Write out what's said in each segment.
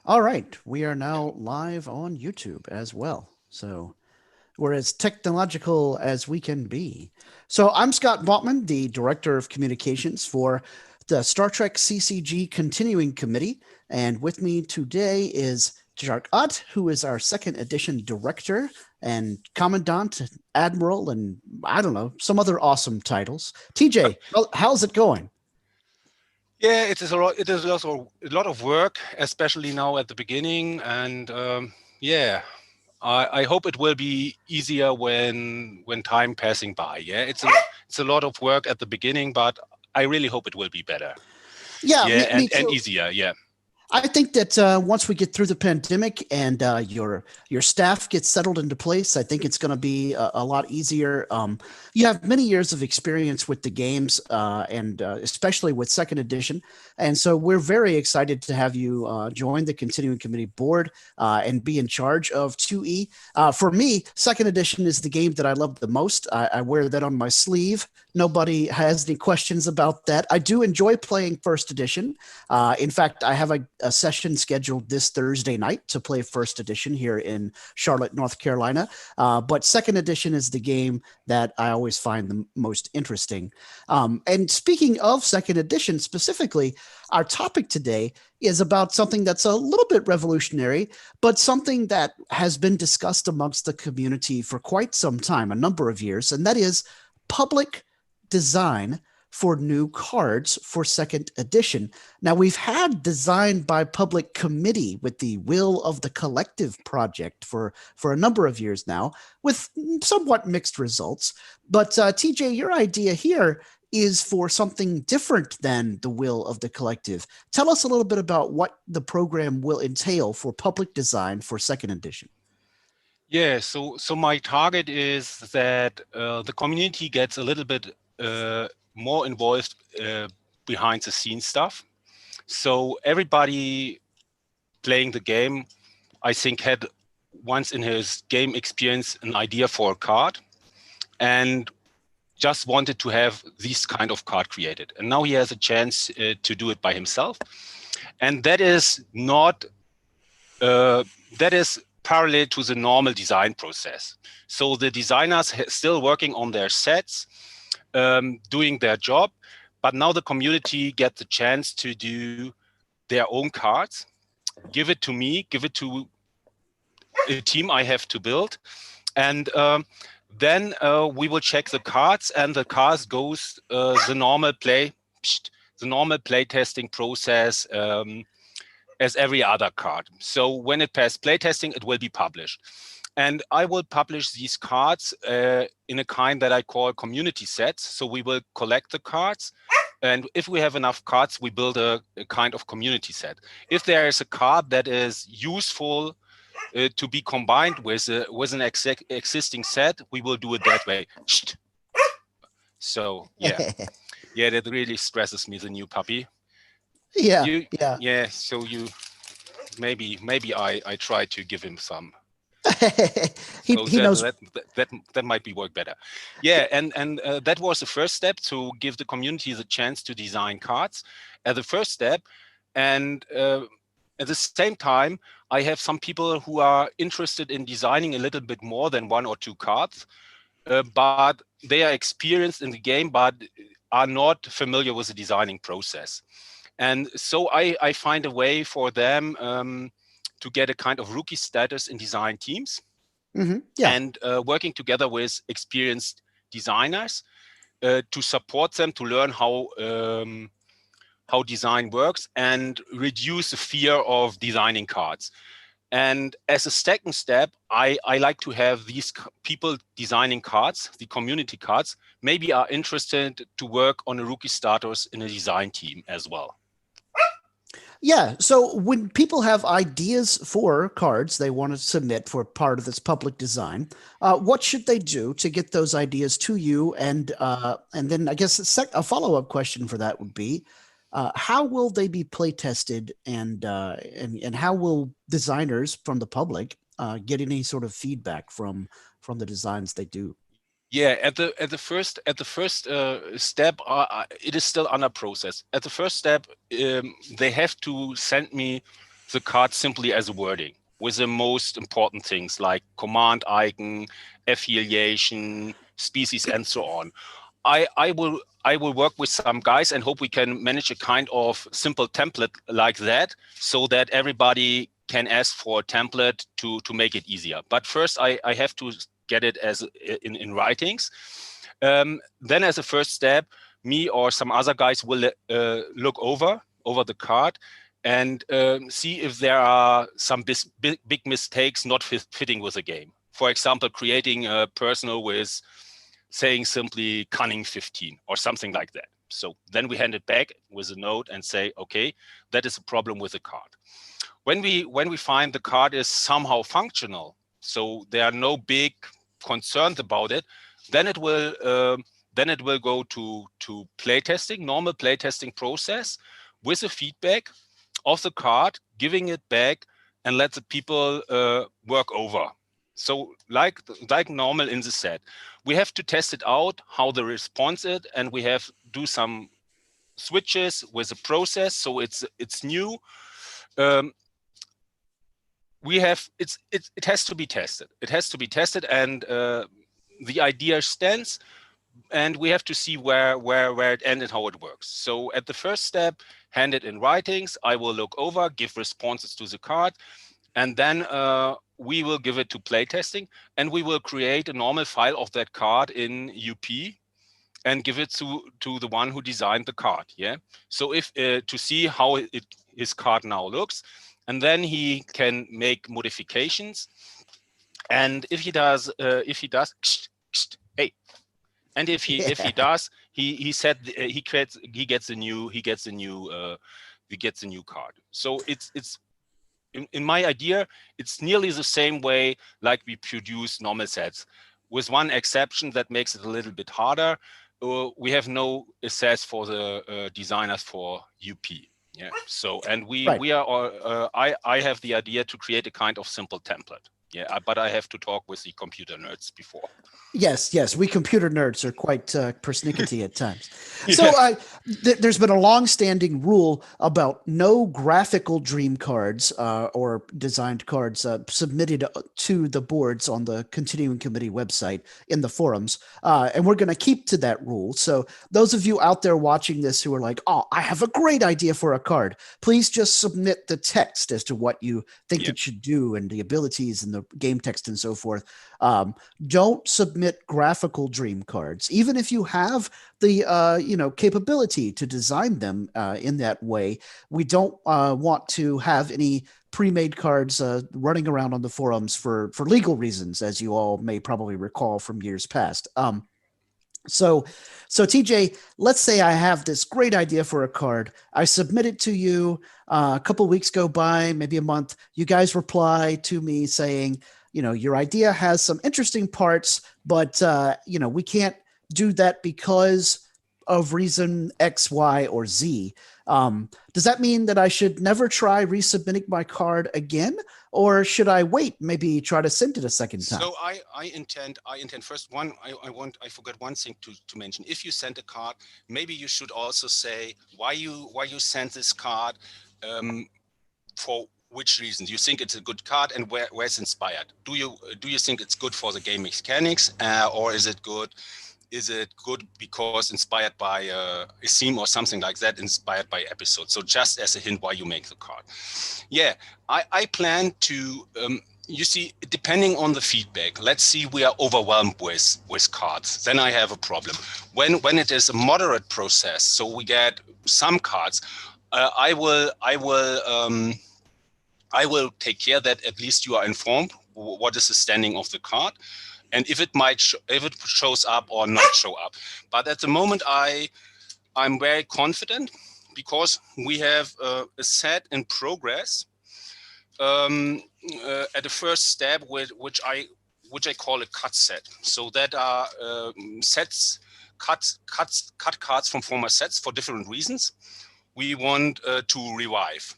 All right, we are now live on YouTube as well. So we're as technological as we can be. So I'm Scott Botman, the Director of Communications for the Star Trek CCG Continuing Committee. And with me today is Jark Ott, who is our second edition director and commandant, admiral, and I don't know, some other awesome titles. TJ, how's it going? Yeah, it is a lot. It is also a lot of work, especially now at the beginning. And yeah, I hope it will be easier when time passing by. Yeah, it's a lot of work at the beginning, but I really hope it will be better. Yeah, Yeah, me and too. easier. Yeah. I think that once we get through the pandemic and your staff gets settled into place, I think it's going to be a lot easier. You have many years of experience with the games, and especially with Second Edition, and so we're very excited to have you join the Continuing Committee board and be in charge of 2E. For me, Second Edition is the game that I love the most. I wear that on my sleeve. Nobody has any questions about that. I do enjoy playing First Edition. In fact, I have a session scheduled this Thursday night to play First Edition here in Charlotte, North Carolina. But Second Edition is the game that I always find the most interesting. And speaking of Second Edition specifically, our topic today is about something that's a little bit revolutionary, but something that has been discussed amongst the community for quite some time, a number of years, and that is public design for new cards for second edition. Now, we've had design by public committee with the Will of the Collective project for a number of years now, with somewhat mixed results. But TJ, your idea here is for something different than the Will of the Collective. Tell us a little bit about what the program will entail for public design for second edition. Yeah. So my target is that the community gets a little bit more involved behind the scenes stuff. So everybody playing the game, I think, had once in his game experience an idea for a card and just wanted to have this kind of card created. And now he has a chance to do it by himself. And that is not, that is parallel to the normal design process. So the designers still working on their sets, doing their job, but now the community gets the chance to do their own cards, give it to me, give it to a team I have to build. And then we will check the cards, and the cards goes the normal play testing process as every other card. So when it passes play testing, it will be published. And I will publish these cards in a kind that I call community sets. So we will collect the cards. And if we have enough cards, we build a kind of community set. If there is a card that is useful to be combined with an existing set, we will do it that way. So yeah, that really stresses me, the new puppy. Yeah, You yeah. Yeah, so you maybe I try to give him some. he So he knows. that might be work better. Yeah, and that was the first step, to give the community the chance to design cards as the first step. And at the same time, I have some people who are interested in designing a little bit more than one or two cards, but they are experienced in the game, but are not familiar with the designing process. And so I find a way for them to get a kind of rookie status in design teams, Yeah. and working together with experienced designers to support them to learn how design works and reduce the fear of designing cards. And as a second step, I like to have these people designing cards, the community cards, maybe are interested to work on a rookie status in a design team as well. Yeah. So when people have ideas for cards they want to submit for part of this public design, what should they do to get those ideas to you? And then I guess a follow up question for that would be, how will they be play tested, and how will designers from the public get any sort of feedback from the designs they do? Yeah, at the first step, it is still under process. At the first step, they have to send me the card simply as a wording with the most important things like command icon, affiliation, species, and so on. I will work with some guys and hope we can manage a kind of simple template like that, so that everybody can ask for a template to make it easier. But first, I have to get it as in writings. Then, as a first step, me or some other guys will look over the card and see if there are some big mistakes not fitting with the game. For example, creating a personal with saying simply cunning 15 or something like that. So then we hand it back with a note and say, okay, that is a problem with the card. When we find the card is somehow functional, so there are no big concerns about it, then it will go to playtesting, normal playtesting process with the feedback of the card, giving it back and let the people work over. So like normal in the set, we have to test it out, how the response is, and we have do some switches with the process. So it's new. It has to be tested. It has to be tested, and the idea stands. And we have to see where it ended, how it works. So at the first step, hand it in writings. I will look over, give responses to the card, and then we will give it to playtesting, and we will create a normal file of that card in UP and give it to the one who designed the card. Yeah. So if to see how his card now looks, and then he can make modifications. And if he does, hey. And if he does, he said he gets a new card. So it's in my idea, it's nearly the same way like we produce normal sets, with one exception that makes it a little bit harder. We have no assets for the designers for UP. Yeah. So and we are I have the idea to create a kind of simple template. Yeah, but I have to talk with the computer nerds before. Yes, we computer nerds are quite persnickety at times. Yeah. So there's been a long-standing rule about no graphical dream cards or designed cards submitted to the boards on the Continuing Committee website in the forums, and we're going to keep to that rule. So those of you out there watching this who are like, "Oh, I have a great idea for a card," please just submit the text as to what you think it should do and the abilities and the game text and so forth. Don't submit graphical dream cards, even if you have the capability to design them in that way. We don't want to have any pre-made cards running around on the forums for legal reasons, as you all may probably recall from years past. So TJ, let's say I have this great idea for a card. I submit it to you. A couple weeks go by, maybe a month. You guys reply to me saying, your idea has some interesting parts, but we can't do that because of reason X, Y, or Z. Does that mean that I should never try resubmitting my card again, or should I wait, maybe try to send it a second time? So I intend first one. I forgot one thing to mention. If you send a card, maybe you should also say why you sent this card, for which reasons you think it's a good card and where it's inspired. Do you think it's good for the game mechanics, or is it good? Is it good because inspired by a theme or something like that, inspired by episode? So just as a hint why you make the card. Yeah, I plan to, you see, depending on the feedback, let's see we are overwhelmed with cards, then I have a problem. When it is a moderate process, so we get some cards, I will take care that at least you are informed what is the standing of the card, and if it shows up or not show up. But at the moment, I'm very confident because we have a set in progress at the first step, which I call a cut set. So that are sets, cut cards from former sets for different reasons we want to revive,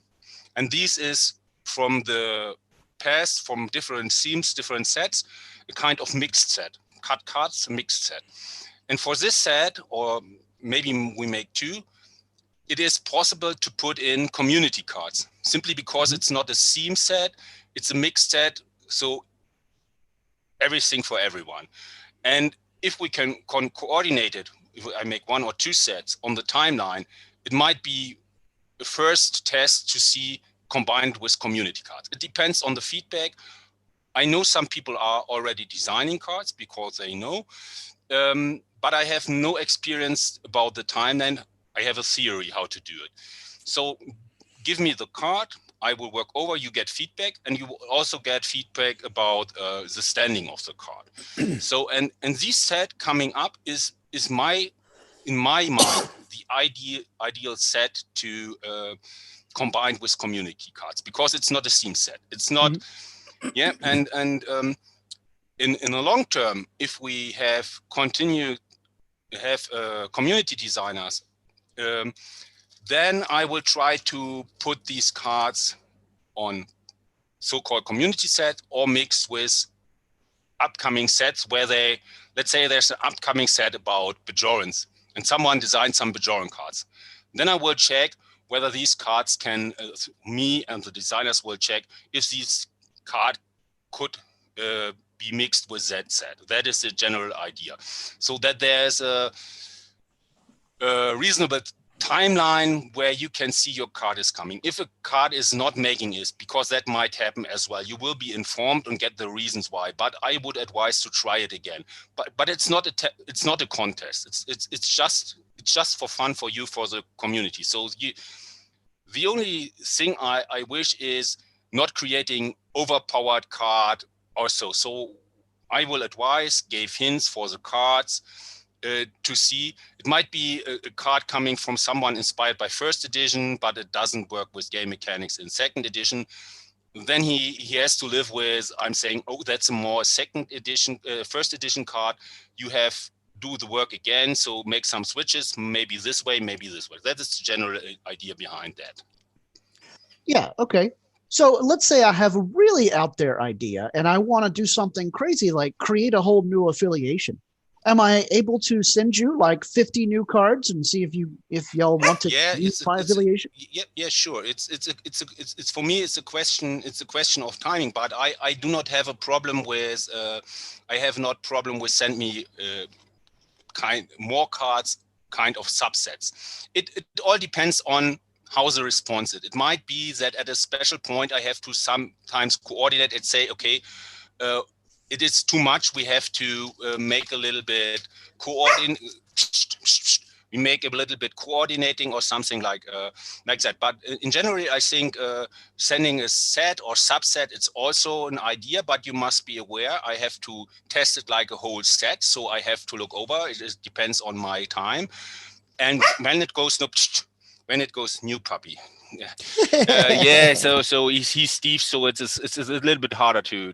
and this is from the past, from different themes, different sets, a kind of mixed set, cut cards, mixed set. And for this set, or maybe we make two, it is possible to put in community cards simply because it's not a theme set, it's a mixed set, so everything for everyone. And if we can coordinate it, if I make 1 or 2 sets on the timeline, it might be a first test to see combined with community cards. It depends on the feedback. I know some people are already designing cards because they know, but I have no experience about the timeline. I have a theory how to do it. So give me the card, I will work over, you get feedback, and you will also get feedback about the standing of the card. So, and this set coming up is in my mind, the ideal set to combine with community cards, because it's not a theme set. It's not, yeah, and in the long term, if we have community designers, then I will try to put these cards on so-called community set or mix with upcoming sets where they, let's say there's an upcoming set about Bajorans and someone designed some Bajoran cards. Then I will check whether these cards can, me and the designers will check if these card could be mixed with that set. That is the general idea. So that there's a reasonable timeline where you can see your card is coming. If a card is not making it, because that might happen as well, you will be informed and get the reasons why. But I would advise to try it again. But it's not a contest. It's just for fun for you, for the community. So the only thing I wish is not creating overpowered card or so. So I will advise, gave hints for the cards. To see, it might be a card coming from someone inspired by first edition, but it doesn't work with game mechanics in second edition. Then he has to live with, I'm saying, oh, that's a more second edition, first edition card. You have do the work again, so make some switches, maybe this way, maybe this way. That is the general idea behind that. Yeah, okay. So let's say I have a really out there idea and I want to do something crazy like create a whole new affiliation. Am I able to send you like 50 new cards and see if y'all want to use my affiliation? Yeah, sure. It's for me. It's a question of timing. But I do not have a problem with. I have not problem with send me more cards, kind of subsets. It all depends on how the response is. It might be that at a special point I have to sometimes coordinate and say, okay. It is too much. We have to make a little bit we make a little bit coordinating or something like that. But in general, I think sending a set or subset, it's also an idea, but you must be aware. I have to test it like a whole set. So I have to look over. It depends on my time. And when it goes, new puppy. Yeah. So he's Steve. So it's a little bit harder to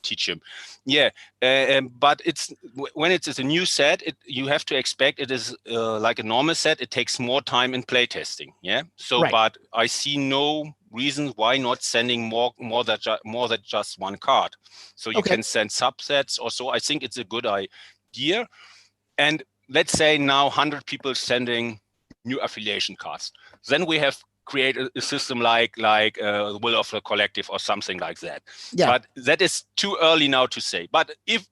teach him. Yeah, but it's when it is a new set, you have to expect it is like a normal set. It takes more time in playtesting. Yeah. So, right. But I see no reason why not sending more than just one card. So you can send subsets or so. I think it's a good idea. And let's say now 100 people sending new affiliation cards. Then we have create a system like Will of the Collective or something like that. Yeah. But that is too early now to say. But if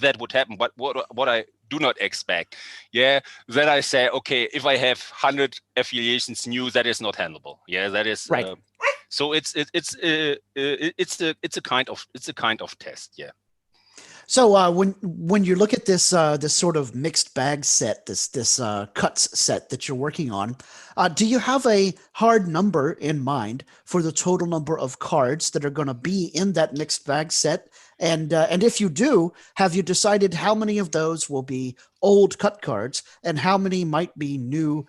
that would happen, but what I do not expect, yeah, then I say, okay, if I have 100 affiliations new, that is not handleable. Yeah, that is right. So it's a kind of test. Yeah. So when you look at this this sort of mixed bag set, this cuts set that you're working on, do you have a hard number in mind for the total number of cards that are going to be in that mixed bag set? And if you do, have you decided how many of those will be old cut cards and how many might be new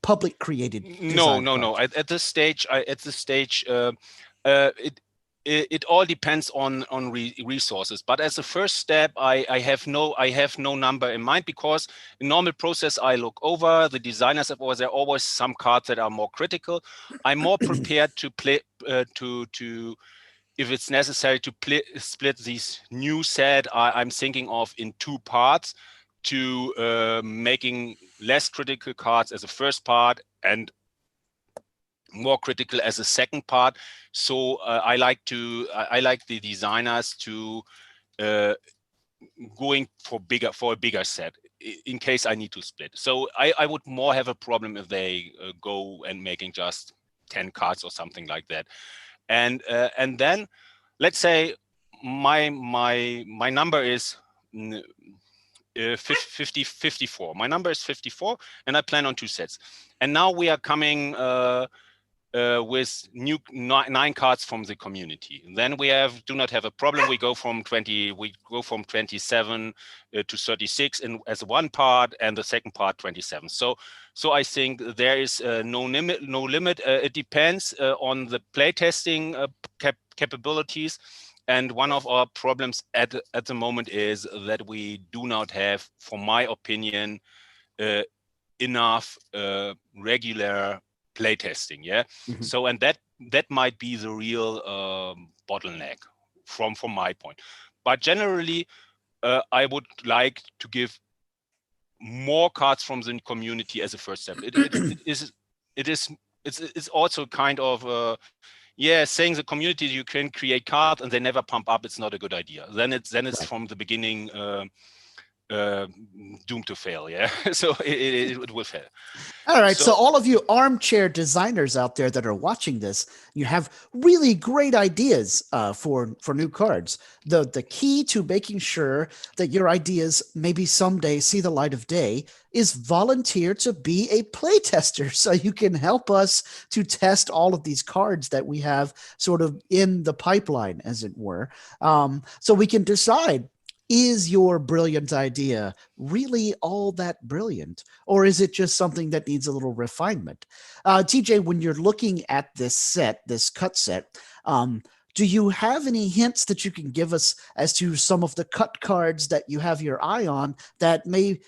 public created? No. At this stage, it all depends on resources. But as a first step, I have no number in mind, because in normal process I look over the designers. There are always some cards that are more critical. I'm more prepared to play to if it's necessary to split these new set I'm thinking of in two parts, to making less critical cards as a first part and more critical as a second part. So I like the designers to going for a bigger set in case I need to split. So I would more have a problem if they go and making just 10 cards or something like that. And then let's say my number is 54. My number is 54, and I plan on 2 sets. And now we are coming with new 9 cards from the community. And then we do not have a problem. We go from 27 to 36 in as one part, and the second part 27. So I think there is no limit. It depends on the playtesting capabilities. And one of our problems at the moment is that we do not have, for my opinion, enough regular playtesting. Yeah. Mhm. So, and that might be the real bottleneck from my point. But generally, I would like to give more cards from the community as a first step. It's also kind of saying the community you can create cards and they never pump up. It's not a good idea. Then it's Right. from the beginning doomed to fail. Yeah. So it will fail. All right. So all of you armchair designers out there that are watching this, you have really great ideas for new cards. The key to making sure that your ideas maybe someday see the light of day is volunteer to be a playtester, so you can help us to test all of these cards that we have sort of in the pipeline, as it were, so we can decide, is your brilliant idea really all that brilliant? Or is it just something that needs a little refinement? TJ, when you're looking at this set, this cut set, do you have any hints that you can give us as to some of the cut cards that you have your eye on that may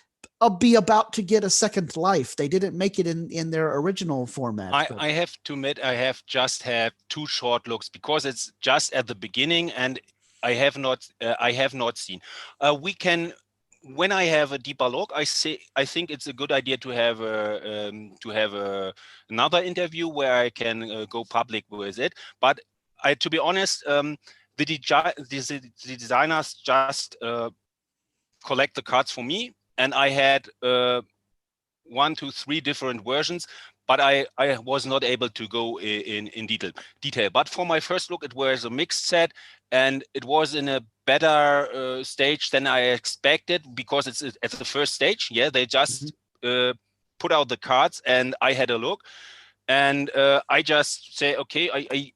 be about to get a second life? They didn't make it in their original format. I have to admit, I have just had 2 short looks because it's just at the beginning, and I have not seen. We can, when I have a deeper look, I think it's a good idea to have another interview where I can go public with it. But to be honest, the designers just collect the cards for me, and I had 1, 2, 3 different versions, but I was not able to go in detail. But for my first look, it was a mixed set, and it was in a better stage than I expected, because it's at the first stage. Yeah, they just put out the cards, and I had a look, and I just say, okay,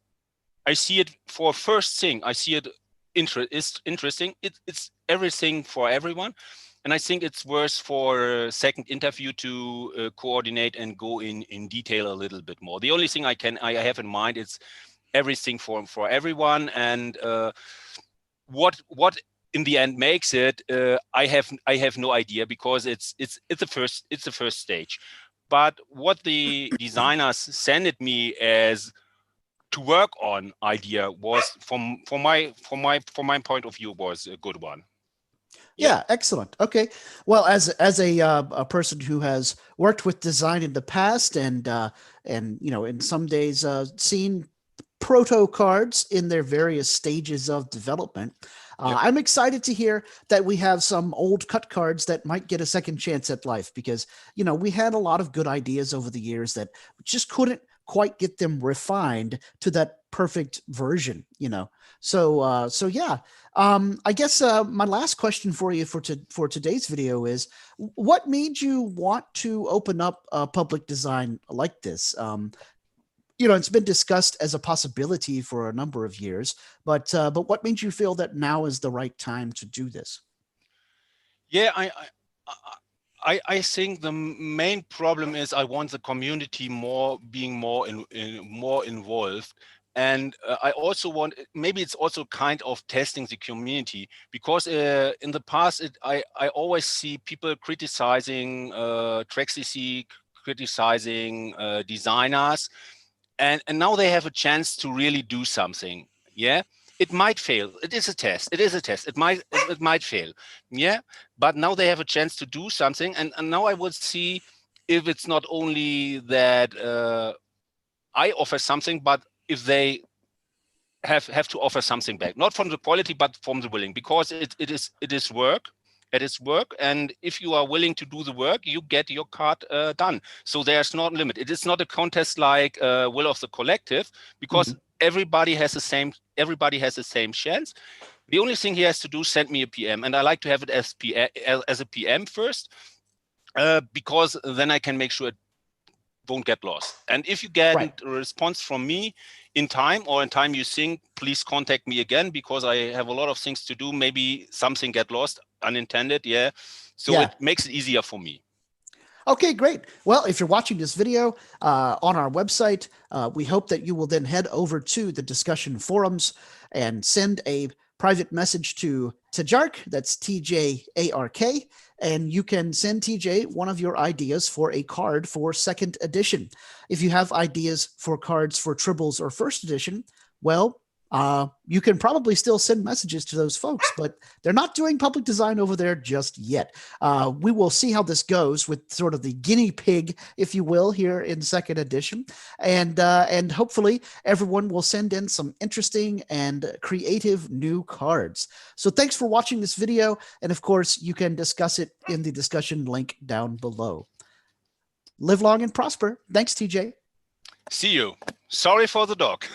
I see it for first thing. I see it it's interesting. It's everything for everyone. And I think it's worth for a second interview to coordinate and go in detail a little bit more. The only thing I have in mind is everything for everyone, and what in the end makes it, I have no idea, because it's the first stage. But what the designers sent it me as to work on idea was, from my point of view, was a good one. Yeah, excellent. Okay. Well, as a person who has worked with design in the past, and in some days seen proto cards in their various stages of development, I'm excited to hear that we have some old cut cards that might get a second chance at life, because we had a lot of good ideas over the years that just couldn't quite get them refined to that perfect version. So yeah. I guess my last question for you for today's video is, what made you want to open up public design like this? It's been discussed as a possibility for a number of years, but what made you feel that now is the right time to do this? Yeah, I think the main problem is I want the community being more involved. And I also want, maybe it's also kind of testing the community, because in the past, I always see people criticizing TrackCC, criticizing designers, and now they have a chance to really do something. Yeah. it might fail. It is a test. It is a test. It might fail. Yeah. But now they have a chance to do something. And now I would see if it's not only that I offer something, but if they have to offer something back, not from the quality, but from the willing, because it is work. It is work, and if you are willing to do the work, you get your card done. So there's not a limit. It is not a contest like Will of the Collective, because everybody has the same chance. The only thing he has to do is send me a PM, and I like to have it as a PM first, because then I can make sure it won't get lost. And if you get a response from me in time, or in time you think, please contact me again, because I have a lot of things to do. Maybe something get lost unintended. Yeah. So it makes it easier for me. Okay, great. Well, if you're watching this video on our website, we hope that you will then head over to the discussion forums and send a private message to Tjark, that's TJARK, and you can send TJ one of your ideas for a card for 2nd edition. If you have ideas for cards for Tribbles or 1st edition, well, you can probably still send messages to those folks, but they're not doing public design over there just yet. We will see how this goes with sort of the guinea pig, if you will, here in 2nd edition. And hopefully everyone will send in some interesting and creative new cards. So thanks for watching this video. And of course, you can discuss it in the discussion link down below. Live long and prosper. Thanks, TJ. See you. Sorry for the dog.